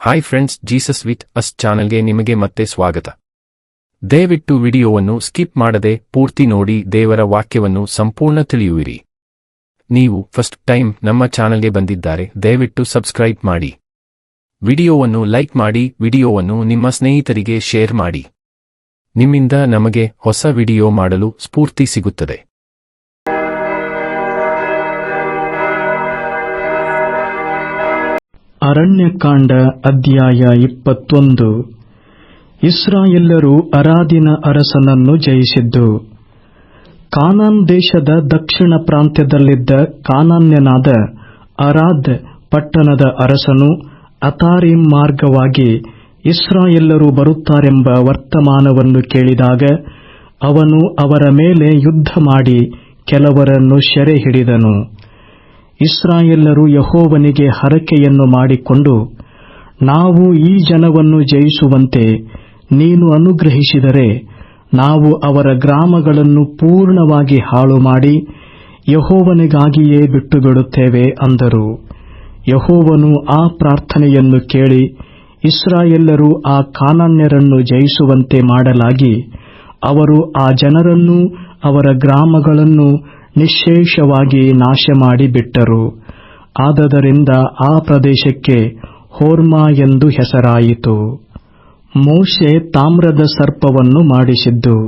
Hi friends, Jesus with us ಚಾನೆಲ್ಗೆ ನಿಮಗೆ ಮತ್ತೆ ಸ್ವಾಗತ. ದಯವಿಟ್ಟು ವಿಡಿಯೋವನ್ನು ಸ್ಕಿಪ್ ಮಾಡದೆ ಪೂರ್ತಿ ನೋಡಿ ದೇವರ ವಾಕ್ಯವನ್ನು ಸಂಪೂರ್ಣ ತಿಳಿಯುವಿರಿ. ನೀವು ಫಸ್ಟ್ ಟೈಮ್ ನಮ್ಮ ಚಾನೆಲ್ಗೆ ಬಂದಿದ್ದಾರೆ ದಯವಿಟ್ಟು ಸಬ್ಸ್ಕ್ರೈಬ್ ಮಾಡಿ. ವಿಡಿಯೋವನ್ನು ಲೈಕ್ ಮಾಡಿ, ವಿಡಿಯೋವನ್ನು ನಿಮ್ಮ ಸ್ನೇಹಿತರಿಗೆ ಶೇರ್ ಮಾಡಿ. ನಿಮ್ಮಿಂದ ನಮಗೆ ಹೊಸ ವಿಡಿಯೋ ಮಾಡಲು ಸ್ಫೂರ್ತಿ ಸಿಗುತ್ತದೆ. ಅರಣ್ಯಕಾಂಡ ಅಧ್ಯಾಯ 21. ಇಸ್ರಾಯೇಲ್ಯರು ಅರಾದಿನ ಅರಸನನ್ನು ಜಯಿಸಿದ್ದು. ಕಾನಾನ್ ದೇಶದ ದಕ್ಷಿಣ ಪ್ರಾಂತ್ಯದಲ್ಲಿದ್ದ ಕಾನಾನ್ಯನಾದ ಅರಾದ್ ಪಟ್ಟಣದ ಅರಸನು ಅತಾರೀಮ್ ಮಾರ್ಗವಾಗಿ ಇಸ್ರಾಯೇಲ್ಯರು ಬರುತ್ತಾರೆಂಬ ವರ್ತಮಾನವನ್ನು ಕೇಳಿದಾಗ ಅವನು ಅವರ ಮೇಲೆ ಯುದ್ಧ ಮಾಡಿ ಕೆಲವರನ್ನು ಸೆರೆ ಹಿಡಿದನು. ಇಸ್ರಾಯೇಲ್ಯರು ಯೆಹೋವನಿಗೆ ಹರಕೆಯನ್ನು ಮಾಡಿಕೊಂಡು, ನಾವು ಈ ಜನವನ್ನು ಜಯಿಸುವಂತೆ ನೀನು ಅನುಗ್ರಹಿಸಿದರೆ ನಾವು ಅವರ ಗ್ರಾಮಗಳನ್ನು ಪೂರ್ಣವಾಗಿ ಹಾಳು ಮಾಡಿ ಯೆಹೋವನಿಗಾಗಿಯೇ ಬಿಟ್ಟುಬಿಡುತ್ತೇವೆ ಅಂದರು. ಯೆಹೋವನು ಆ ಪ್ರಾರ್ಥನೆಯನ್ನು ಕೇಳಿ ಇಸ್ರಾಯೇಲ್ಯರು ಆ ಕಾನಾನ್ಯರನ್ನು ಜಯಿಸುವಂತೆ ಮಾಡಲಾಗಿ ಅವರು ಆ ಜನರನ್ನೂ ಅವರ ಗ್ರಾಮಗಳನ್ನು ನಿಶ್ಶೇಷವಾಗಿ ನಾಶಮಾಡಿ ಬಿಟ್ಟರು. ಆದದರಿಂದ ಆ ಪ್ರದೇಶಕ್ಕೆ ಹೋರ್ಮಾ ಎಂದು ಹೆಸರಾಯಿತು. ಮೋಶೆ ತಾಮ್ರದ ಸರ್ಪವನ್ನು ಮಾಡಿಸಿದ್ದು.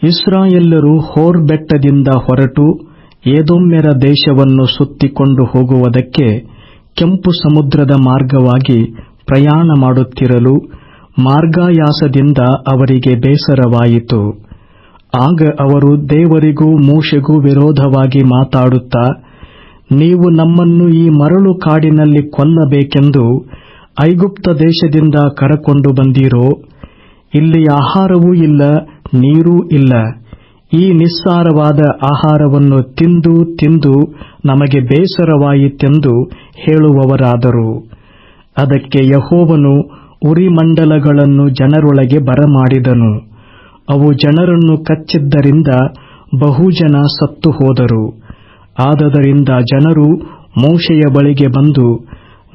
ಇಸ್ರಾಯೇಲ್ಯರು ಹೋರ್ ಬೆಟ್ಟದಿಂದ ಹೊರಟು ಏದೋಮ್ಯರ ದೇಶವನ್ನು ಸುತ್ತಿಕೊಂಡು ಹೋಗುವುದಕ್ಕೆ ಕೆಂಪು ಸಮುದ್ರದ ಮಾರ್ಗವಾಗಿ ಪ್ರಯಾಣ ಮಾಡುತ್ತಿರಲು ಮಾರ್ಗಾಯಾಸದಿಂದ ಅವರಿಗೆ ಬೇಸರವಾಯಿತು. ಆಗ ಅವರು ದೇವರಿಗೂ ಮೋಶೆಗೂ ವಿರೋಧವಾಗಿ ಮಾತಾಡುತ್ತಾ, ನೀವು ನಮ್ಮನ್ನು ಈ ಮರಳು ಕಾಡಿನಲ್ಲಿ ಕೊಲ್ಲಬೇಕೆಂದು ಐಗುಪ್ತ ದೇಶದಿಂದ ಕರಕೊಂಡು ಬಂದೀರೋ? ಇಲ್ಲಿ ಆಹಾರವೂ ಇಲ್ಲ, ನೀರೂ ಇಲ್ಲ. ಈ ನಿಸ್ಸಾರವಾದ ಆಹಾರವನ್ನು ತಿಂದು ತಿಂದು ನಮಗೆ ಬೇಸರವಾಯಿತೆಂದು ಹೇಳುವವರಾದರು. ಅದಕ್ಕೆ ಯೆಹೋವನು ಉರಿಮಂಡಲಗಳನ್ನು ಜನರೊಳಗೆ ಬರಮಾಡಿದನು. ಅವು ಜನರನ್ನು ಕಚ್ಚಿದ್ದರಿಂದ ಬಹುಜನ ಸತ್ತು ಹೋದರು. ಆದದರಿಂದ ಜನರು ಮೋಶೆಯ ಬಳಿಗೆ ಬಂದು,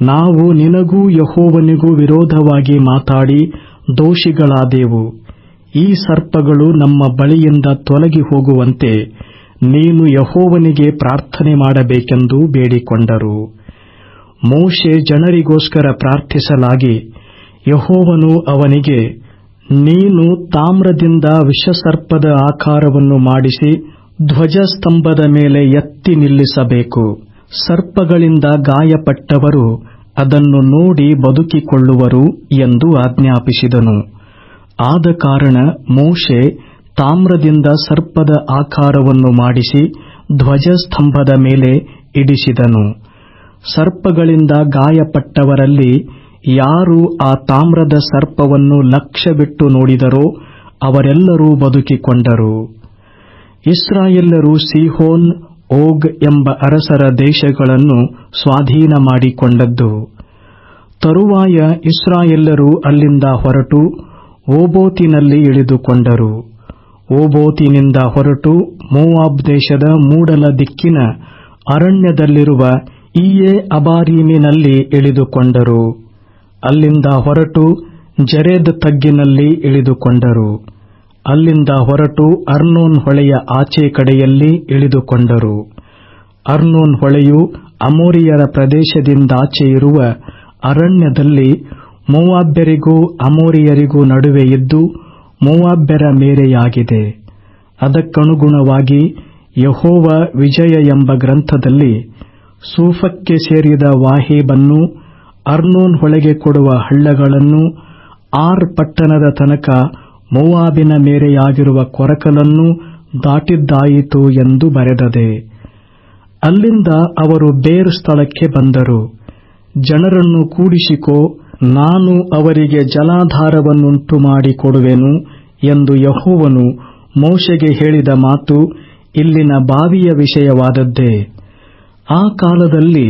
ನಾವು ನಿನಗೂ ಯೆಹೋವನಿಗೂ ವಿರೋಧವಾಗಿ ಮಾತಾಡಿ ದೋಷಿಗಳಾದೆವು. ಈ ಸರ್ಪಗಳು ನಮ್ಮ ಬಳಿಯಿಂದ ತೊಲಗಿ ಹೋಗುವಂತೆ ನೀನು ಯೆಹೋವನಿಗೆ ಪ್ರಾರ್ಥನೆ ಮಾಡಬೇಕೆಂದು ಬೇಡಿಕೊಂಡರು. ಮೋಶೆ ಜನರಿಗೋಸ್ಕರ ಪ್ರಾರ್ಥಿಸಲಾಗಿ ಯೆಹೋವನು ಅವನಿಗೆ, ನೀನು ತಾಮ್ರದಿಂದ ವಿಷಸರ್ಪದ ಆಕಾರವನ್ನು ಮಾಡಿಸಿ ಧ್ವಜಸ್ತಂಭದ ಮೇಲೆ ಎತ್ತಿ ನಿಲ್ಲಿಸಬೇಕು. ಸರ್ಪಗಳಿಂದ ಗಾಯಪಟ್ಟವರು ಅದನ್ನು ನೋಡಿ ಬದುಕಿಕೊಳ್ಳುವರು ಎಂದು ಆಜ್ಞಾಪಿಸಿದನು. ಆದ ಕಾರಣ ಮೋಶೆ ತಾಮ್ರದಿಂದ ಸರ್ಪದ ಆಕಾರವನ್ನು ಮಾಡಿಸಿ ಧ್ವಜಸ್ತಂಭದ ಮೇಲೆ ಇಡಿಸಿದನು. ಸರ್ಪಗಳಿಂದ ಗಾಯಪಟ್ಟವರಲ್ಲಿ ಯಾರು ಆ ತಾಮ್ರದ ಸರ್ಪವನ್ನು ಲಕ್ಷ್ಯವಿಟ್ಟು ನೋಡಿದರೋ ಅವರೆಲ್ಲರೂ ಬದುಕಿಕೊಂಡರು. ಇಸ್ರಾಯೇಲ್ಯರು ಸೀಹೋನ್, ಓಗ್ ಎಂಬ ಅರಸರ ದೇಶಗಳನ್ನು ಸ್ವಾಧೀನ ಮಾಡಿಕೊಂಡದ್ದು. ತರುವಾಯ ಇಸ್ರಾಯೇಲ್ಯರು ಅಲ್ಲಿಂದ ಹೊರಟು ಓಬೋತಿನಲ್ಲಿ ಇಳಿದುಕೊಂಡರು. ಓಬೋತಿನಿಂದ ಹೊರಟು ಮೋವಾಬ್ ದೇಶದ ಮೂಡಲ ದಿಕ್ಕಿನ ಅರಣ್ಯದಲ್ಲಿರುವ ಈಯೆ ಅಬಾರೀಮಿನಲ್ಲಿ ಇಳಿದುಕೊಂಡರು. ಅಲ್ಲಿಂದ ಹೊರಟು ಜೆರೆದ್ ತಗ್ಗಿನಲ್ಲಿ ಇಳಿದುಕೊಂಡರು. ಅಲ್ಲಿಂದ ಹೊರಟು ಅರ್ನೋನ್ ಹೊಳೆಯ ಆಚೆ ಕಡೆಯಲ್ಲಿ ಇಳಿದುಕೊಂಡರು. ಅರ್ನೋನ್ ಹೊಳೆಯು ಅಮೋರಿಯರ ಪ್ರದೇಶದಿಂದಾಚೆ ಇರುವ ಅರಣ್ಯದಲ್ಲಿ ಮೋವಾಬ್ಯರಿಗೂ ಅಮೋರಿಯರಿಗೂ ನಡುವೆ ಇದ್ದು ಮೋವಾಬ್ಯರ ಮೇರೆಯಾಗಿದೆ. ಅದಕ್ಕನುಗುಣವಾಗಿ ಯೆಹೋವ ವಿಜಯ ಎಂಬ ಗ್ರಂಥದಲ್ಲಿ ಸೂಫಕ್ಕೆ ಸೇರಿದ ವಾಹೇಬನ್ನು, ಅರ್ನೋನ್ ಹೊಳೆಗೆ ಕೊಡುವ ಹಳ್ಳಗಳನ್ನು, ಆರ್ ಪಟ್ಟಣದ ತನಕ ಮೋವಾಬಿನ ಮೇರೆಯಾಗಿರುವ ಕೊರಕಲನ್ನು ದಾಟಿದ್ದಾಯಿತು ಎಂದು ಬರೆದದೆ. ಅಲ್ಲಿಂದ ಅವರು ಬೇರ್ ಸ್ಥಳಕ್ಕೆ ಬಂದರು. ಜನರನ್ನು ಕೂಡಿಸಿಕೋ, ನಾನು ಅವರಿಗೆ ಜಲಾಧಾರವನ್ನುಂಟು ಮಾಡಿ ಕೊಡುವೆನು ಎಂದು ಯೆಹೋವನು ಮೋಶೆಗೆ ಹೇಳಿದ ಮಾತು ಇಲ್ಲಿನ ಬಾವಿಯ ವಿಷಯವಾದದ್ದೇ. ಆ ಕಾಲದಲ್ಲಿ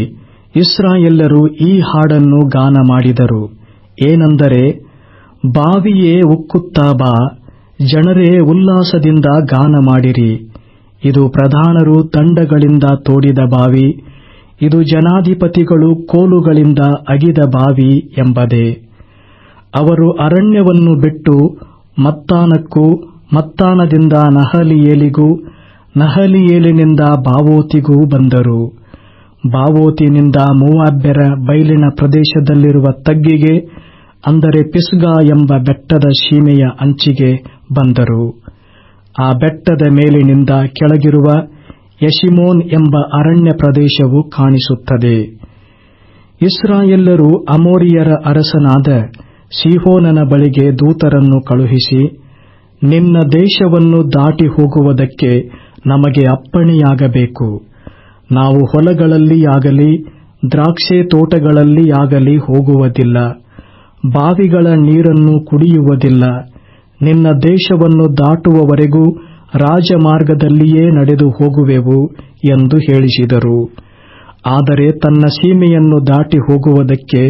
ಇಸ್ರಾಯೇಲ್ಯರು ಈ ಹಾಡನ್ನು ಗಾನ ಮಾಡಿದರು. ಏನೆಂದರೆ, ಬಾವಿಯೇ ಉಕ್ಕುತ್ತಾ ಬಾ, ಜನರೇ ಉಲ್ಲಾಸದಿಂದ ಗಾನ ಮಾಡಿರಿ. ಇದು ಪ್ರಧಾನರು ತಂಡಗಳಿಂದ ತೋಡಿದ ಬಾವಿ, ಇದು ಜನಾಧಿಪತಿಗಳು ಕೋಲುಗಳಿಂದ ಅಗಿದ ಬಾವಿ ಎಂಬುದೇ. ಅವರು ಅರಣ್ಯವನ್ನು ಬಿಟ್ಟು ಮತ್ತಾನಕ್ಕೂ, ಮತ್ತಾನದಿಂದ ನಹಲಿಯೇಲಿಗೂ, ನಹಲಿಯೇಲಿನಿಂದ ಬಾವೋತಿಗೂ ಬಂದರು. ಬಾವೋತಿನಿಂದ ಮೋವಾಬ್ಯರ ಬಯಲಿನ ಪ್ರದೇಶದಲ್ಲಿರುವ ತಗ್ಗಿಗೆ, ಅಂದರೆ ಪಿಸ್ಗಾ ಎಂಬ ಬೆಟ್ಟದ ಸೀಮೆಯ ಅಂಚಿಗೆ ಬಂದರು. ಆ ಬೆಟ್ಟದ ಮೇಲಿನಿಂದ ಕೆಳಗಿರುವ ಯೆಷಿಮೋನ್ ಎಂಬ ಅರಣ್ಯ ಪ್ರದೇಶವು ಕಾಣಿಸುತ್ತದೆ. ಇಸ್ರಾಯೇಲ್ಯರು ಅಮೋರಿಯರ ಅರಸನಾದ ಸೀಹೋನನ ಬಳಿಗೆ ದೂತರನ್ನು ಕಳುಹಿಸಿ, ನಿನ್ನ ದೇಶವನ್ನು ದಾಟಿ ಹೋಗುವುದಕ್ಕೆ ನಮಗೆ ಅಪ್ಪಣೆಯಾಗಬೇಕು. ನಾವು ಹೊಲಗಳಲ್ಲಿಯಾಗಲಿ ದ್ರಾಕ್ಷೆ ತೋಟಗಳಲ್ಲಿಯಾಗಲಿ ಹೋಗುವುದಿಲ್ಲ, ಬಾವಿಗಳ ನೀರನ್ನು ಕುಡಿಯುವುದಿಲ್ಲ. ನಿನ್ನ ದೇಶವನ್ನು ದಾಟುವವರೆಗೂ ರಾಜಮಾರ್ಗದಲ್ಲಿಯೇ ನಡೆದು ಹೋಗುವೆವು ಎಂದು ಹೇಳಿಸಿದರು. ಆದರೆ ತನ್ನ ಸೀಮೆಯನ್ನು ದಾಟಿ ಹೋಗುವುದಕ್ಕೆ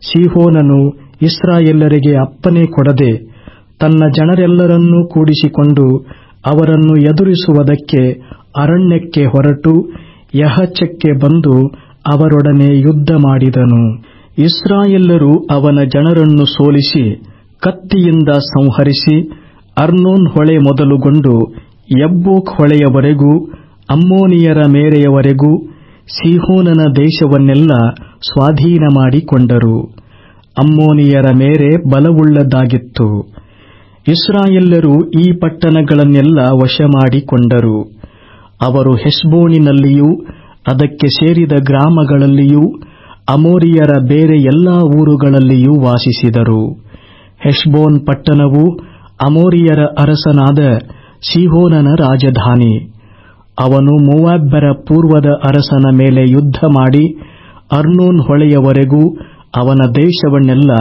ಸೀಹೋನನು ಇಸ್ರಾಯೇಲ್ಯರಿಗೆ ಅಪ್ಪಣೆ ಕೊಡದೆ ತನ್ನ ಜನರೆಲ್ಲರನ್ನೂ ಕೂಡಿಸಿಕೊಂಡು ಅವರನ್ನು ಎದುರಿಸುವುದಕ್ಕೆ ಅರಣ್ಯಕ್ಕೆ ಹೊರಟು ಯಹಚಕ್ಕೆ ಬಂದು ಅವರೊಡನೆ ಯುದ್ಧ ಮಾಡಿದನು. ಇಸ್ರಾಯೇಲ್ಯರು ಅವನ ಜನರನ್ನು ಸೋಲಿಸಿ ಕತ್ತಿಯಿಂದ ಸಂಹರಿಸಿ ಅರ್ನೋನ್ ಹೊಳೆ ಮೊದಲುಗೊಂಡು ಯಬ್ಬೋಕ್ ಹೊಳೆಯವರೆಗೂ, ಅಮ್ಮೋನಿಯರ ಮೇರೆಯವರೆಗೂ ಸೀಹೋನನ ದೇಶವನ್ನೆಲ್ಲ ಸ್ವಾಧೀನ ಮಾಡಿಕೊಂಡರು. ಅಮ್ಮೋನಿಯರ ಮೇರೆ ಬಲವುಳ್ಳದ್ದಾಗಿತ್ತು. ಇಸ್ರಾಯೇಲ್ಯರು ಈ ಪಟ್ಟಣಗಳನ್ನೆಲ್ಲ ವಶಮಾಡಿಕೊಂಡರು. ಅವರು ಹೆಷ್ಬೋನಿನಲ್ಲಿಯೂ ಅದಕ್ಕೆ ಸೇರಿದ ಗ್ರಾಮಗಳಲ್ಲಿಯೂ ಅಮೋರಿಯರ ಬೇರೆ ಎಲ್ಲಾ ಊರುಗಳಲ್ಲಿಯೂ ವಾಸಿಸಿದರು. ಹೆಷ್ಬೋನ್ ಪಟ್ಟಣವು ಅಮೋರಿಯರ ಅರಸನಾದ ಸೀಹೋನನ ರಾಜಧಾನಿ. ಅವನು ಮೋವಾಬ್ಯರ ಪೂರ್ವದ ಅರಸನ ಮೇಲೆ ಯುದ್ಧ ಮಾಡಿ ಅರ್ನೋನ್ ಹೊಳೆಯವರೆಗೂ ಅವನ ದೇಶವನ್ನೆಲ್ಲ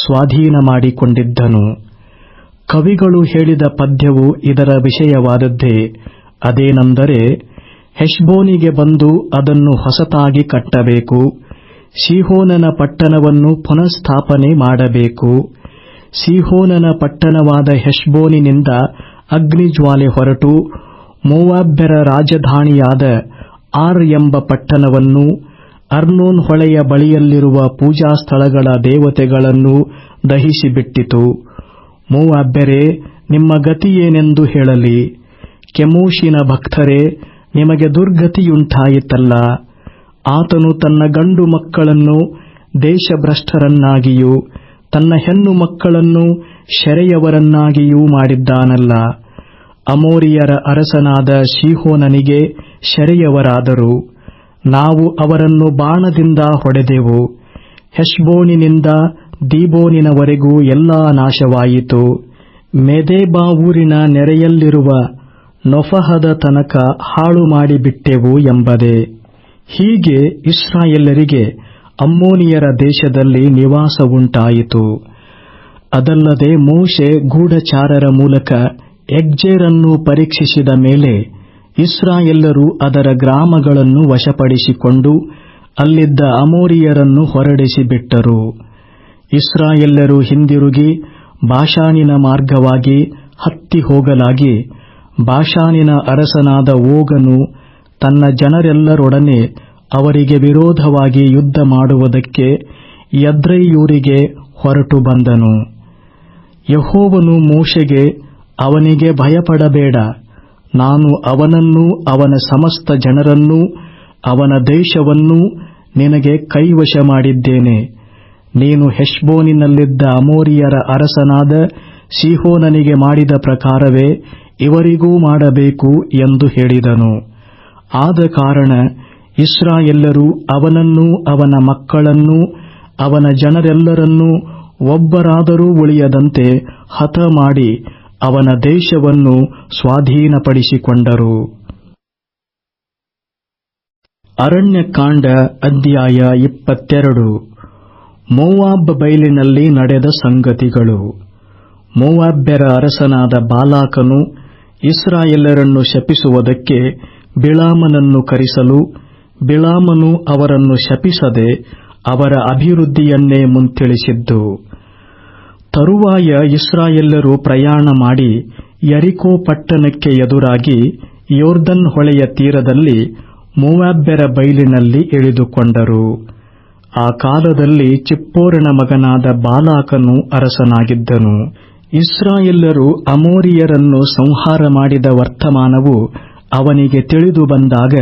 ಸ್ವಾಧೀನ ಮಾಡಿಕೊಂಡಿದ್ದನು. ಕವಿಗಳು ಹೇಳಿದ ಪದ್ಯವು ಇದರ ವಿಷಯವಾದದ್ದೇ. ಅದೇನೆಂದರೆ, ಹೆಷ್ಬೋನಿಗೆ ಬಂದು ಅದನ್ನು ಹೊಸತಾಗಿ ಕಟ್ಟಬೇಕು, ಸೀಹೋನನ ಪಟ್ಟಣವನ್ನು ಪುನಃಸ್ಥಾಪನೆ ಮಾಡಬೇಕು. ಸೀಹೋನನ ಪಟ್ಟಣವಾದ ಹೆಷ್ಬೋನಿನಿಂದ ಅಗ್ನಿಜ್ವಾಲೆ ಹೊರಟು ಮೋವಾಬ್ಯರ ರಾಜಧಾನಿಯಾದ ಆರ್ ಎಂಬ ಪಟ್ಟಣವನ್ನು, ಅರ್ನೋನ್ ಹೊಳೆಯ ಬಳಿಯಲ್ಲಿರುವ ಪೂಜಾ ಸ್ಥಳಗಳ ದೇವತೆಗಳನ್ನು ದಹಿಸಿಬಿಟ್ಟಿತು. ಮೋವಾಬ್ಯರೇ, ನಿಮ್ಮ ಗತಿಯೇನೆಂದು ಹೇಳಲಿ? ಕೆಮೋಷಿನ ಭಕ್ತರೇ, ನಿಮಗೆ ದುರ್ಗತಿಯುಂಟಾಯಿತಲ್ಲ. ಆತನು ತನ್ನ ಗಂಡು ಮಕ್ಕಳನ್ನು ದೇಶಭ್ರಷ್ಟರನ್ನಾಗಿಯೂ ತನ್ನ ಹೆಣ್ಣು ಮಕ್ಕಳನ್ನು ಸೆರೆಯವರನ್ನಾಗಿಯೂ ಮಾಡಿದ್ದಾನಲ್ಲ. ಅಮೋರಿಯರ ಅರಸನಾದ ಸೀಹೋನನಿಗೆ ಸೆರೆಯವರಾದರು. ನಾವು ಅವರನ್ನು ಬಾಣದಿಂದ ಹೊಡೆದೆವು. ಹೆಷ್ಬೋನಿನಿಂದ ದೀಬೋನಿನವರೆಗೂ ಎಲ್ಲಾ ನಾಶವಾಯಿತು. ಮೆದೇಬಾ ಊರಿನ ನೆರೆಯಲ್ಲಿರುವ ನೊಫಹದ ತನಕ ಹಾಳು ಮಾಡಿಬಿಟ್ಟೆವು ಎಂಬುದೇ. ಹೀಗೆ ಇಸ್ರಾಯೇಲ್ಯರಿಗೆ ಅಮ್ಮೋನಿಯರ ದೇಶದಲ್ಲಿ ನಿವಾಸವುಂಟಾಯಿತು. ಅದಲ್ಲದೆ ಮೋಶೆ ಗೂಢಚಾರರ ಮೂಲಕ ಯಗ್ಜೇರನ್ನು ಪರೀಕ್ಷಿಸಿದ ಮೇಲೆ ಇಸ್ರಾಯೇಲ್ಯರು ಅದರ ಗ್ರಾಮಗಳನ್ನು ವಶಪಡಿಸಿಕೊಂಡು ಅಲ್ಲಿದ್ದ ಅಮೋರಿಯರನ್ನು ಹೊರಡಿಸಿಬಿಟ್ಟರು. ಇಸ್ರಾಯೇಲ್ಯರು ಹಿಂದಿರುಗಿ ಬಾಷಾನಿನ ಮಾರ್ಗವಾಗಿ ಹತ್ತಿ ಹೋಗಲಾಗಿ, ಬಾಷಾನಿನ ಅರಸನಾದ ಓಗನು ತನ್ನ ಜನರೆಲ್ಲರೊಡನೆ ಅವರಿಗೆ ವಿರೋಧವಾಗಿ ಯುದ್ಧ ಮಾಡುವುದಕ್ಕೆ ಯದ್ರೈಯೂರಿಗೆ ಹೊರಟು ಬಂದನು. ಯೆಹೋವನು ಮೋಶೆಗೆ, ಅವನಿಗೆ ಭಯಪಡಬೇಡ, ನಾನು ಅವನನ್ನೂ ಅವನ ಸಮಸ್ತ ಜನರನ್ನೂ ಅವನ ದೇಶವನ್ನೂ ನಿನಗೆ ಕೈವಶ ಮಾಡಿದ್ದೇನೆ. ನೀನು ಹೆಷ್ಬೋನಿನಲ್ಲಿದ್ದ ಅಮೋರಿಯರ ಅರಸನಾದ ಸೀಹೋನನಿಗೆ ಮಾಡಿದ ಪ್ರಕಾರವೇ ಇವರಿಗೂ ಮಾಡಬೇಕು ಎಂದು ಹೇಳಿದನು. ಆದ ಕಾರಣ ಇಸ್ರಾಯೇಲ್ಯರು ಅವನನ್ನೂ ಅವನ ಮಕ್ಕಳನ್ನೂ ಅವನ ಜನರೆಲ್ಲರನ್ನೂ ಒಬ್ಬರಾದರೂ ಉಳಿಯದಂತೆ ಹತ ಮಾಡಿ ಅವನ ದೇಶವನ್ನು ಸ್ವಾಧೀನಪಡಿಸಿಕೊಂಡರು. ಅರಣ್ಯಕಾಂಡ ಅಧ್ಯಾಯ 22. ಮೋವಾಬ್ ಬಯಲಿನಲ್ಲಿ ನಡೆದ ಸಂಗತಿಗಳು. ಮೋವಾಬ್ಯರ ಅರಸನಾದ ಬಾಲಾಕನು ಇಸ್ರಾಯೇಲ್ಯರನ್ನು ಶಪಿಸುವುದಕ್ಕೆ ಬಿಳಾಮನನ್ನು ಕರೆಸಲು, ಬಿಳಾಮನು ಅವರನ್ನು ಶಪಿಸದೆ ಅವರ ಅಭಿವೃದ್ಧಿಯನ್ನೇ ಮುಂತಿಳಿಸಿದ್ದು. ತರುವಾಯ ಇಸ್ರಾಯೇಲ್ಯರು ಪ್ರಯಾಣ ಮಾಡಿ ಯರಿಕೋ ಪಟ್ಟಣಕ್ಕೆ ಎದುರಾಗಿ ಯೊರ್ದನ್ ಹೊಳೆಯ ತೀರದಲ್ಲಿ ಮೋವಾಬ್ಯರ ಬೈಲಿನಲ್ಲಿ ಇಳಿದುಕೊಂಡರು. ಆ ಕಾಲದಲ್ಲಿ ಚಿಪ್ಪೋರನ ಮಗನಾದ ಬಾಲಾಕನು ಅರಸನಾಗಿದ್ದನು. ಇಸ್ರಾಯೇಲ್ಯರು ಅಮೋರಿಯರನ್ನು ಸಂಹಾರ ಮಾಡಿದ ವರ್ತಮಾನವು ಅವನಿಗೆ ತಿಳಿದು ಬಂದಾಗ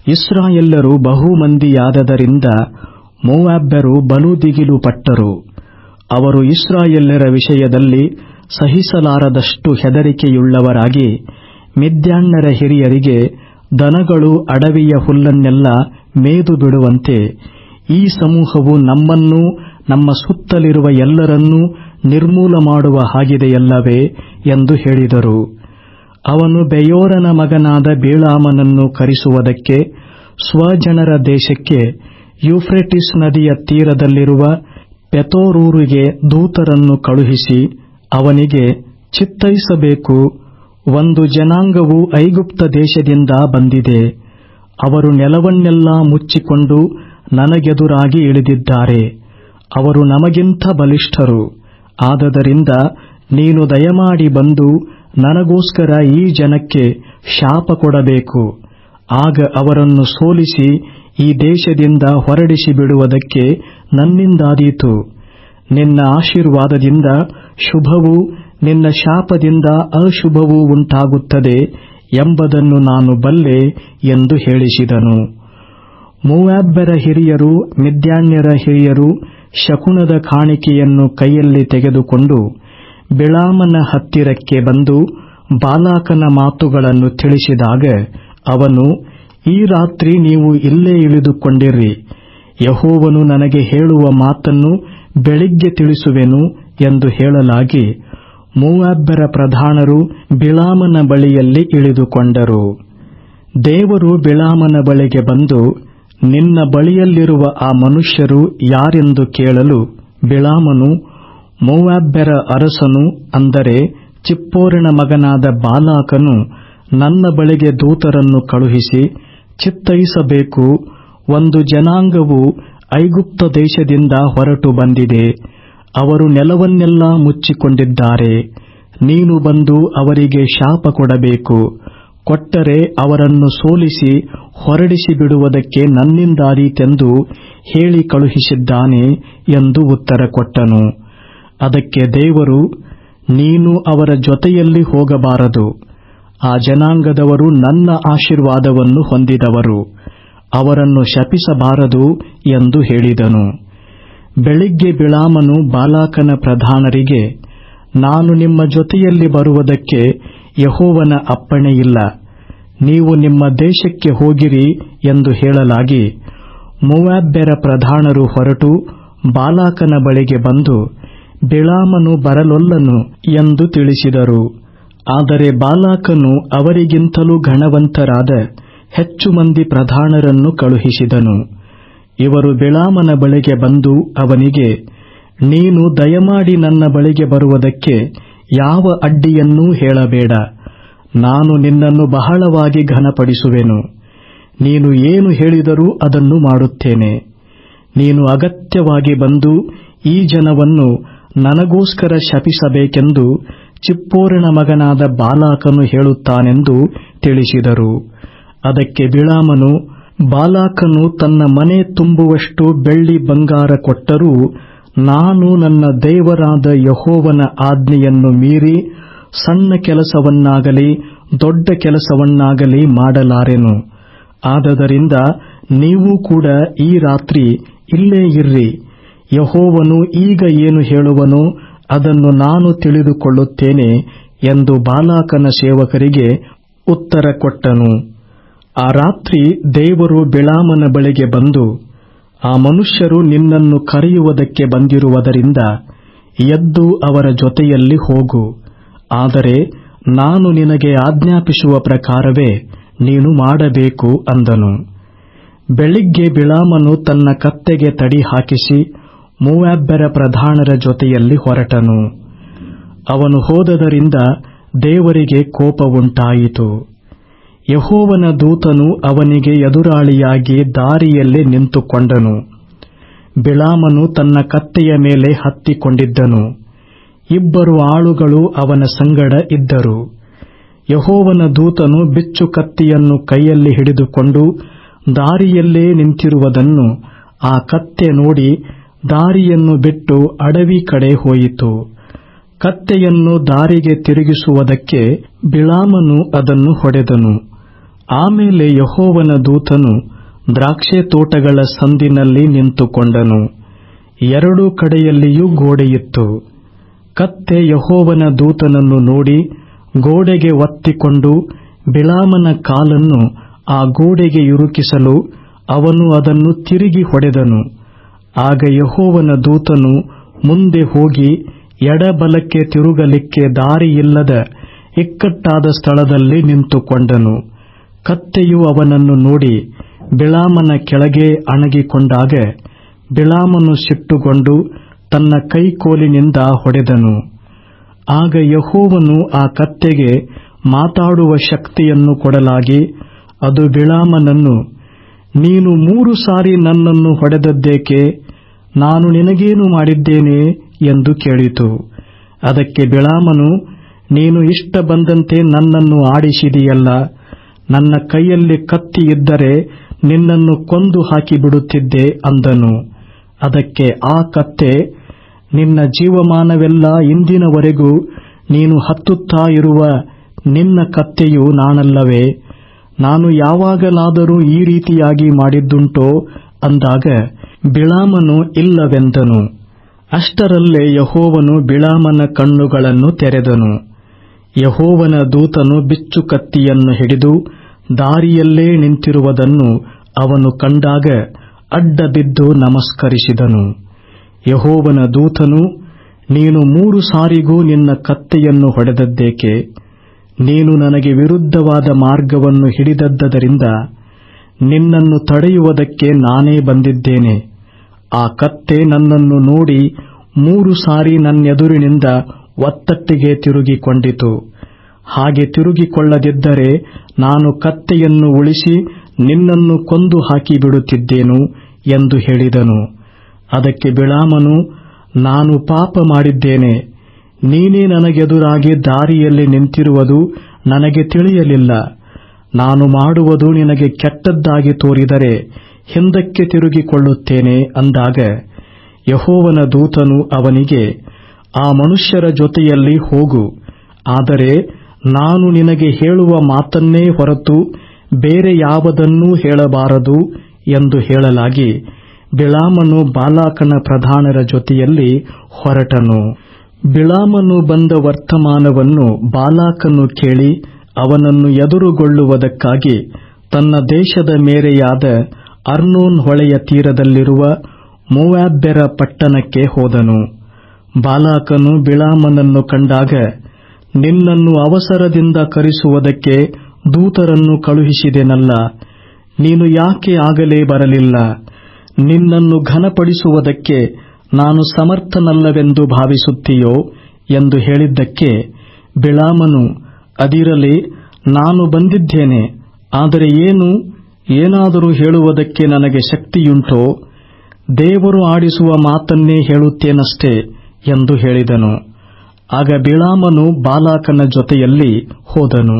ಇಸ್ರಾಯೇಲ್ಯರು ಬಹುಮಂದಿಯಾದದರಿಂದ ಮೋವಾಬ್ಯರು ಬಲು ದಿಗಿಲು ಪಟ್ಟರು. ಅವರು ಇಸ್ರಾಯೇಲ್ಯರ ವಿಷಯದಲ್ಲಿ ಸಹಿಸಲಾರದಷ್ಟು ಹೆದರಿಕೆಯುಳ್ಳವರಾಗಿ ಮಿದ್ಯಾನ್ಯರ ಹಿರಿಯರಿಗೆ ದನಗಳು ಅಡವಿಯ ಹುಲ್ಲನ್ನೆಲ್ಲ ಮೇದು ಬಿಡುವಂತೆ ಈ ಸಮೂಹವು ನಮ್ಮನ್ನೂ ನಮ್ಮ ಸುತ್ತಲಿರುವ ಎಲ್ಲರನ್ನೂ ನಿರ್ಮೂಲ ಮಾಡುವ ಹಾಗಿದೆಯಲ್ಲವೇ ಎಂದು ಹೇಳಿದರು. ಅವನು ಬೆಯೋರನ ಮಗನಾದ ಬಿಳಾಮನನ್ನು ಕರೆಸುವುದಕ್ಕೆ ಸ್ವಜನರ ದೇಶಕ್ಕೆ ಯೂಫ್ರೆಟಿಸ್ ನದಿಯ ತೀರದಲ್ಲಿರುವ ಪೆತೋರೂರಿಗೆ ದೂತರನ್ನು ಕಳುಹಿಸಿ ಅವನಿಗೆ, ಚಿತ್ತೈಸಬೇಕು, ಒಂದು ಜನಾಂಗವು ಐಗುಪ್ತ ದೇಶದಿಂದ ಬಂದಿದೆ. ಅವರು ನೆಲವನ್ನೆಲ್ಲಾ ಮುಚ್ಚಿಕೊಂಡು ನನಗೆದುರಾಗಿ ಇಳಿದಿದ್ದಾರೆ. ಅವರು ನಮಗಿಂತ ಬಲಿಷ್ಠರು. ಆದದರಿಂದ ನೀನು ದಯಮಾಡಿ ಬಂದು ನನಗೋಸ್ಕರ ಈ ಜನಕ್ಕೆ ಶಾಪ ಕೊಡಬೇಕು. ಆಗ ಅವರನ್ನು ಸೋಲಿಸಿ ಈ ದೇಶದಿಂದ ಹೊರಡಿಸಿ ಬಿಡುವುದಕ್ಕೆ ನನ್ನಿಂದಾದೀತು. ನಿನ್ನ ಆಶೀರ್ವಾದದಿಂದ ಶುಭವೂ ನಿನ್ನ ಶಾಪದಿಂದ ಅಶುಭವೂ ಉಂಟಾಗುತ್ತದೆ ಎಂಬುದನ್ನು ನಾನು ಬಲ್ಲೆ ಎಂದು ಹೇಳಿಸಿದನು. ಮೋವಾಬ್ಯರ ಹಿರಿಯರು ಮಿದ್ಯಾನ್ಯರ ಹಿರಿಯರು ಶಕುನದ ಕಾಣಿಕೆಯನ್ನು ಕೈಯಲ್ಲಿ ತೆಗೆದುಕೊಂಡು ಬಿಳಾಮನ ಹತ್ತಿರಕ್ಕೆ ಬಂದು ಬಾಲಾಕನ ಮಾತುಗಳನ್ನು ತಿಳಿಸಿದಾಗ ಅವನು, ಈ ರಾತ್ರಿ ನೀವು ಇಲ್ಲೇ ಇಳಿದುಕೊಂಡಿರ್ರಿ. ಯೆಹೋವನು ನನಗೆ ಹೇಳುವ ಮಾತನ್ನು ಬೆಳಿಗ್ಗೆ ತಿಳಿಸುವೆನು ಎಂದು ಹೇಳಲಾಗಿ ಮೋವಾಬ್ಯರ ಪ್ರಧಾನರು ಬಿಳಾಮನ ಬಳಿಯಲ್ಲಿ ಇಳಿದುಕೊಂಡರು. ದೇವರು ಬಿಳಾಮನ ಬಳಿಗೆ ಬಂದು, ನಿನ್ನ ಬಳಿಯಲ್ಲಿರುವ ಆ ಮನುಷ್ಯರು ಯಾರೆಂದು ಕೇಳಲು ಬಿಳಾಮನು, ಮೋವಾಬ್ಯರ ಅರಸನು, ಅಂದರೆ ಚಿಪ್ಪೋರನ ಮಗನಾದ ಬಾಲಾಕನು ನನ್ನ ಬಳಿಗೆ ದೂತರನ್ನು ಕಳುಹಿಸಿ, ಚಿತ್ತೈಸಬೇಕು, ಒಂದು ಜನಾಂಗವು ಐಗುಪ್ತ ದೇಶದಿಂದ ಹೊರಟು ಬಂದಿದೆ. ಅವರು ನೆಲವನ್ನೆಲ್ಲಾ ಮುಚ್ಚಿಕೊಂಡಿದ್ದಾರೆ. ನೀನು ಬಂದು ಅವರಿಗೆ ಶಾಪ ಕೊಡಬೇಕು. ಕೊಟ್ಟರೆ ಅವರನ್ನು ಸೋಲಿಸಿ ಹೊರಡಿಸಿ ಬಿಡುವುದಕ್ಕೆ ನನ್ನಿಂದಾದೀತೆಂದು ಹೇಳಿ ಕಳುಹಿಸಿದ್ದಾನೆ ಎಂದು ಉತ್ತರ ಕೊಟ್ಟನು. ಅದಕ್ಕೆ ದೇವರು, ನೀನು ಅವರ ಜೊತೆಯಲ್ಲಿ ಹೋಗಬಾರದು. ಆ ಜನಾಂಗದವರು ನನ್ನ ಆಶೀರ್ವಾದವನ್ನು ಹೊಂದಿದವರು. ಅವರನ್ನು ಶಪಿಸಬಾರದು ಎಂದು ಹೇಳಿದನು. ಬೆಳಿಗ್ಗೆ ಬಿಳಾಮನು ಬಾಲಾಕನ ಪ್ರಧಾನರಿಗೆ, ನಾನು ನಿಮ್ಮ ಜೊತೆಯಲ್ಲಿ ಬರುವುದಕ್ಕೆ ಯೆಹೋವನ ಅಪ್ಪಣೆಯಿಲ್ಲ. ನೀವು ನಿಮ್ಮ ದೇಶಕ್ಕೆ ಹೋಗಿರಿ ಎಂದು ಹೇಳಲಾಗಿ ಮೋವಾಬ್ಯರ ಪ್ರಧಾನರು ಹೊರಟು ಬಾಲಾಕನ ಬಳಿಗೆ ಬಂದು, ಬಿಳಾಮನು ಬರಲೊಲ್ಲನು ಎಂದು ತಿಳಿಸಿದರು. ಆದರೆ ಬಾಲಾಕನು ಅವರಿಗಿಂತಲೂ ಘನವಂತರಾದ ಹೆಚ್ಚು ಮಂದಿ ಪ್ರಧಾನರನ್ನು ಕಳುಹಿಸಿದನು. ಇವರು ಬಿಳಾಮನ ಬಳಿಗೆ ಬಂದು ಅವನಿಗೆ, ನೀನು ದಯಮಾಡಿ ನನ್ನ ಬಳಿಗೆ ಬರುವುದಕ್ಕೆ ಯಾವ ಅಡ್ಡಿಯನ್ನೂ ಹೇಳಬೇಡ. ನಾನು ನಿನ್ನನ್ನು ಬಹಳವಾಗಿ ಘನಪಡಿಸುವೆನು. ನೀನು ಏನು ಹೇಳಿದರೂ ಅದನ್ನು ಮಾಡುತ್ತೇನೆ. ನೀನು ಅಗತ್ಯವಾಗಿ ಬಂದು ಈ ಜನವನ್ನು ನನಗೋಸ್ಕರ ಶಪಿಸಬೇಕೆಂದು ಚಿಪ್ಪೋರನ ಮಗನಾದ ಬಾಲಾಕನು ಹೇಳುತ್ತಾನೆಂದು ತಿಳಿಸಿದರು. ಅದಕ್ಕೆ ಬಿಳಾಮನು, ಬಾಲಾಕನು ತನ್ನ ಮನೆ ತುಂಬುವಷ್ಟು ಬೆಳ್ಳಿ ಬಂಗಾರ ಕೊಟ್ಟರೂ ನಾನು ನನ್ನ ದೇವರಾದ ಯೆಹೋವನ ಆಜ್ಞೆಯನ್ನು ಮೀರಿ ಸಣ್ಣ ಕೆಲಸವನ್ನಾಗಲಿ ದೊಡ್ಡ ಕೆಲಸವನ್ನಾಗಲಿ ಮಾಡಲಾರೆನು. ಆದದರಿಂದ ನೀವು ಕೂಡ ಈ ರಾತ್ರಿ ಇಲ್ಲೇ ಇರ್ರಿ. ಯೆಹೋವನು ಈಗ ಏನು ಹೇಳುವನೋ ಅದನ್ನು ನಾನು ತಿಳಿದುಕೊಳ್ಳುತ್ತೇನೆ ಎಂದು ಬಾಲಾಕನ ಸೇವಕರಿಗೆ ಉತ್ತರ ಕೊಟ್ಟನು. ಆ ರಾತ್ರಿ ದೇವರು ಬಿಳಾಮನ ಬಳಿಗೆ ಬಂದು, ಆ ಮನುಷ್ಯರು ನಿನ್ನನ್ನು ಕರೆಯುವುದಕ್ಕೆ ಬಂದಿರುವುದರಿಂದ ಎದ್ದು ಅವರ ಜೊತೆಯಲ್ಲಿ ಹೋಗು. ಆದರೆ ನಾನು ನಿನಗೆ ಆಜ್ಞಾಪಿಸುವ ಪ್ರಕಾರವೇ ನೀನು ಮಾಡಬೇಕು ಅಂದನು. ಬೆಳಿಗ್ಗೆ ಬಿಳಾಮನು ತನ್ನ ಕತ್ತೆಗೆ ತಡಿ ಹಾಕಿಸಿ ಮೋವಾಬ್ಯರ ಪ್ರಧಾನರ ಜೊತೆಯಲ್ಲಿ ಹೊರಟನು. ಅವನು ಹೋದದರಿಂದ ದೇವರಿಗೆ ಕೋಪವುಂಟಾಯಿತು. ಯೆಹೋವನ ದೂತನು ಅವನಿಗೆ ಎದುರಾಳಿಯಾಗಿ ದಾರಿಯಲ್ಲಿ ನಿಂತುಕೊಂಡನು. ಬಿಳಾಮನು ತನ್ನ ಕತ್ತೆಯ ಮೇಲೆ ಹತ್ತಿಕೊಂಡಿದ್ದನು. ಇಬ್ಬರು ಆಳುಗಳು ಅವನ ಸಂಗಡ ಇದ್ದರು. ಯೆಹೋವನ ದೂತನು ಬಿಚ್ಚು ಕತ್ತಿಯನ್ನು ಕೈಯಲ್ಲಿ ಹಿಡಿದುಕೊಂಡು ದಾರಿಯಲ್ಲೇ ನಿಂತಿರುವುದನ್ನು ಆ ಕತ್ತೆ ನೋಡಿ ದಾರಿಯನ್ನು ಬಿಟ್ಟು ಅಡವಿ ಕಡೆ ಹೋಯಿತು. ಕತ್ತೆಯನ್ನು ದಾರಿಗೆ ತಿರುಗಿಸುವುದಕ್ಕೆ ಬಿಳಾಮನು ಅದನ್ನು ಹೊಡೆದನು. ಆಮೇಲೆ ಯೆಹೋವನ ದೂತನು ದ್ರಾಕ್ಷೆ ತೋಟಗಳ ಸಂದಿನಲ್ಲಿ ನಿಂತುಕೊಂಡನು. ಎರಡೂ ಕಡೆಯಲ್ಲಿಯೂ ಗೋಡೆಯಿತ್ತು. ಕತ್ತೆ ಯೆಹೋವನ ದೂತನನ್ನು ನೋಡಿ ಗೋಡೆಗೆ ಒತ್ತಿಕೊಂಡು ಬಿಳಾಮನ ಕಾಲನ್ನು ಆ ಗೋಡೆಗೆ ಇರುಕಿಸಲು ಅವನು ಅದನ್ನು ತಿರುಗಿ ಹೊಡೆದನು. ಆಗ ಯೆಹೋವನ ದೂತನು ಮುಂದೆ ಹೋಗಿ ಎಡಬಲಕ್ಕೆ ತಿರುಗಲಿಕ್ಕೆ ದಾರಿಯಿಲ್ಲದ ಇಕ್ಕಟ್ಟಾದ ಸ್ಥಳದಲ್ಲಿ ನಿಂತುಕೊಂಡನು. ಕತ್ತೆಯು ಅವನನ್ನು ನೋಡಿ ಬಿಳಾಮನ ಕೆಳಗೆ ಅಣಗಿಕೊಂಡಾಗ ಬಿಳಾಮನು ಸಿಟ್ಟುಗೊಂಡು ತನ್ನ ಕೈಕೋಲಿನಿಂದ ಹೊಡೆದನು. ಆಗ ಯೆಹೋವನು ಆ ಕತ್ತೆಗೆ ಮಾತಾಡುವ ಶಕ್ತಿಯನ್ನು ಕೊಡಲಾಗಿ ಅದು ಬಿಳಾಮನನ್ನು, ನೀನು 3 ಸಾರಿ ನನ್ನನ್ನು ಹೊಡೆದದ್ದೇಕೆ? ನಾನು ನಿನಗೇನು ಮಾಡಿದ್ದೇನೆ ಎಂದು ಕೇಳಿತು. ಅದಕ್ಕೆ ಬಿಳಾಮನು, ನೀನು ಇಷ್ಟ ಬಂದಂತೆ ನನ್ನನ್ನು ಆಡಿಸಿದೆಯಲ್ಲ, ನನ್ನ ಕೈಯಲ್ಲಿ ಕತ್ತಿ ಇದ್ದರೆ ನಿನ್ನನ್ನು ಕೊಂದು ಹಾಕಿಬಿಡುತ್ತಿದ್ದೆ ಅಂದನು. ಅದಕ್ಕೆ ಆ ಕತ್ತೆ, ನಿನ್ನ ಜೀವಮಾನವೆಲ್ಲ ಇಂದಿನವರೆಗೂ ನೀನು ಹತ್ತುತ್ತಾ ಇರುವ ನಿನ್ನ ಕತ್ತೆಯು ನಾನಲ್ಲವೇ? ನಾನು ಯಾವಾಗಲಾದರೂ ಈ ರೀತಿಯಾಗಿ ಮಾಡಿದ್ದುಂಟೋ ಅಂದಾಗ ಬಿಳಾಮನು ಇಲ್ಲವೆಂದನು. ಅಷ್ಟರಲ್ಲೇ ಯೆಹೋವನು ಬಿಳಾಮನ ಕಣ್ಣುಗಳನ್ನು ತೆರೆದನು. ಯೆಹೋವನ ದೂತನು ಬಿಚ್ಚು ಕತ್ತಿಯನ್ನು ಹಿಡಿದು ದಾರಿಯಲ್ಲೇ ನಿಂತಿರುವುದನ್ನು ಅವನು ಕಂಡಾಗ ಅಡ್ಡ ಬಿದ್ದು ನಮಸ್ಕರಿಸಿದನು. ಯೆಹೋವನ ದೂತನು, ನೀನು 3 ಸಾರಿಗೂ ನಿನ್ನ ಕತ್ತೆಯನ್ನು ಹೊಡೆದದ್ದೇಕೆ? ನೀನು ನನಗೆ ವಿರುದ್ಧವಾದ ಮಾರ್ಗವನ್ನು ಹಿಡಿದದ್ದರಿಂದ ನಿನ್ನನ್ನು ತಡೆಯುವುದಕ್ಕೆ ನಾನೇ ಬಂದಿದ್ದೇನೆ. ಆ ಕತ್ತೆ ನನ್ನನ್ನು ನೋಡಿ 3 ಸಾರಿ ನನ್ನೆದುರಿನಿಂದ ಒತ್ತಟ್ಟಿಗೆ ತಿರುಗಿಕೊಂಡಿತು. ಹಾಗೆ ತಿರುಗಿಕೊಳ್ಳದಿದ್ದರೆ ನಾನು ಕತ್ತೆಯನ್ನು ಉಳಿಸಿ ನಿನ್ನನ್ನು ಕೊಂದು ಹಾಕಿಬಿಡುತ್ತಿದ್ದೇನು ಎಂದು ಹೇಳಿದನು. ಅದಕ್ಕೆ ಬಿಳಾಮನು, ನಾನು ಪಾಪ ಮಾಡಿದ್ದೇನೆ. ನೀನೇ ನನಗೆದುರಾಗಿ ದಾರಿಯಲ್ಲಿ ನಿಂತಿರುವುದು ನನಗೆ ತಿಳಿಯಲಿಲ್ಲ. ನಾನು ಮಾಡುವುದು ನಿನಗೆ ಕೆಟ್ಟದ್ದಾಗಿ ತೋರಿದರೆ ಹಿಂದಕ್ಕೆ ತಿರುಗಿಕೊಳ್ಳುತ್ತೇನೆ ಅಂದಾಗ ಯೆಹೋವನ ದೂತನು ಅವನಿಗೆ, ಆ ಮನುಷ್ಯರ ಜೊತೆಯಲ್ಲಿ ಹೋಗು, ಆದರೆ ನಾನು ನಿನಗೆ ಹೇಳುವ ಮಾತನ್ನೇ ಹೊರತು ಬೇರೆ ಯಾವುದನ್ನೂ ಹೇಳಬಾರದು ಎಂದು ಹೇಳಲಾಗಿ ಬಿಳಾಮನು ಬಾಲಾಕನ ಪ್ರಧಾನರ ಜೊತೆಯಲ್ಲಿ ಹೊರಟನು. ಬಿಳಾಮನು ಬಂದ ವರ್ತಮಾನವನ್ನು ಬಾಲಾಕನು ಕೇಳಿ ಅವನನ್ನು ಎದುರುಗೊಳ್ಳುವುದಕ್ಕಾಗಿ ತನ್ನ ದೇಶದ ಮೇರೆಯಾದ ಅರ್ನೋನ್ ಹೊಳೆಯ ತೀರದಲ್ಲಿರುವ ಮೋವಾಬ್ಯರ ಪಟ್ಟಣಕ್ಕೆ ಹೋದನು. ಬಾಲಾಕನು ಬಿಳಾಮನನ್ನು ಕಂಡಾಗ, ನಿನ್ನನ್ನು ಅವಸರದಿಂದ ಕರೆಸುವುದಕ್ಕೆ ದೂತರನ್ನು ಕಳುಹಿಸಿದೆನಲ್ಲ, ನೀನು ಯಾಕೆ ಆಗಲೇ ಬರಲಿಲ್ಲ? ನಿನ್ನನ್ನು ಘನಪಡಿಸುವುದಕ್ಕೆ ನಾನು ಸಮರ್ಥನಲ್ಲವೆಂದು ಭಾವಿಸುತ್ತೀಯೋ ಎಂದು ಹೇಳಿದ್ದಕ್ಕೆ ಬಿಳಾಮನು, ಅದಿರಲಿ, ನಾನು ಬಂದಿದ್ದೇನೆ. ಆದರೆ ಏನಾದರೂ ಹೇಳುವುದಕ್ಕೆ ನನಗೆ ಶಕ್ತಿಯುಂಟೋ? ದೇವರು ಆಡಿಸುವ ಮಾತನ್ನೇ ಹೇಳುತ್ತೇನಷ್ಟೇ ಎಂದು ಹೇಳಿದನು. ಆಗ ಬಿಳಾಮನು ಬಾಲಾಕನ ಜೊತೆಯಲ್ಲಿ ಹೋದನು.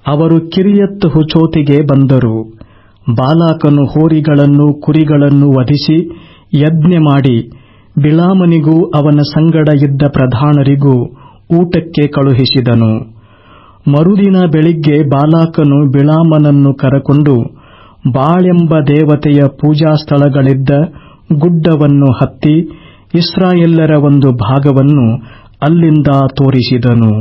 ಅವರು ಕಿರಿಯತ್ ಹುಚೋತಿಗೆ ಬಂದರು. ಬಾಲಾಕನು ಹೋರಿಗಳನ್ನು ಕುರಿಗಳನ್ನು ವಧಿಸಿ ಯಜ್ಞ ಮಾಡಿ ಬಿಳಾಮನಿಗೂ ಅವನ ಸಂಗಡ ಇದ್ದ ಪ್ರಧಾನರಿಗೂ ಊಟಕ್ಕೆ ಕಳುಹಿಸಿದನು. ಮರುದಿನ ಬೆಳಿಗ್ಗೆ ಬಾಲಾಕನು ಬಿಳಾಮನನ್ನು ಕರಕೊಂಡು ಬಾಳೆಂಬ ದೇವತೆಯ ಪೂಜಾ ಸ್ಥಳಗಳಿದ್ದ ಗುಡ್ಡವನ್ನು ಹತ್ತಿ ಇಸ್ರಾಯೇಲ್ಯರ ಒಂದು ಭಾಗವನ್ನು ಅಲ್ಲಿಂದ ತೋರಿಸಿದನು.